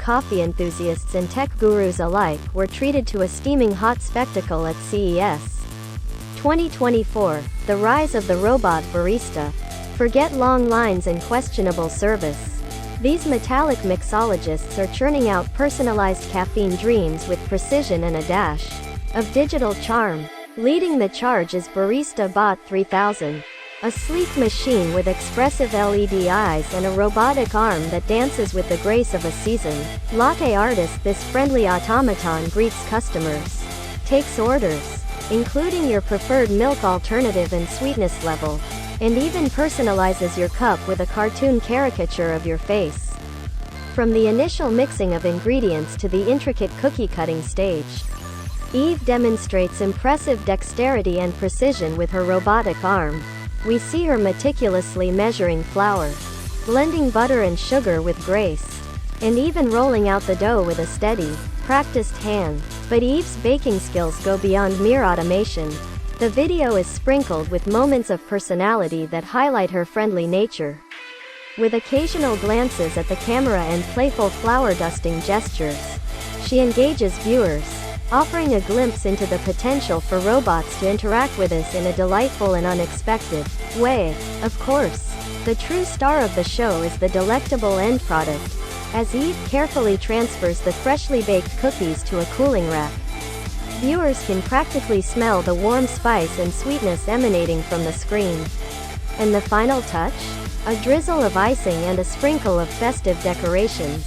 coffee enthusiasts and tech gurus alike were treated to a steaming hot spectacle at CES 2024, the rise of the robot barista. Forget long lines and questionable service. These metallic mixologists are churning out personalized caffeine dreams with precision and a dash of digital charm. Leading the charge is Barista Bot 3000, a sleek machine with expressive LED eyes and a robotic arm that dances with the grace of a seasoned latte artist. This friendly automaton greets customers, takes orders, including your preferred milk alternative and sweetness level, and even personalizes your cup with a cartoon caricature of your face. From the initial mixing of ingredients to the intricate cookie cutting stage, Eve demonstrates impressive dexterity and precision with her robotic arm. We see her meticulously measuring flour, blending butter and sugar with grace, and even rolling out the dough with a steady, practiced hand. But Eve's baking skills go beyond mere automation. The video is sprinkled with moments of personality that highlight her friendly nature. With occasional glances at the camera and playful flour dusting gestures, she engages viewers, offering a glimpse into the potential for robots to interact with us in a delightful and unexpected way. Of course, the true star of the show is the delectable end product, as Eve carefully transfers the freshly baked cookies to a cooling rack. Viewers can practically smell the warm spice and sweetness emanating from the screen. And the final touch? A drizzle of icing and a sprinkle of festive decorations,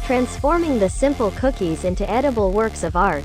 transforming the simple cookies into edible works of art.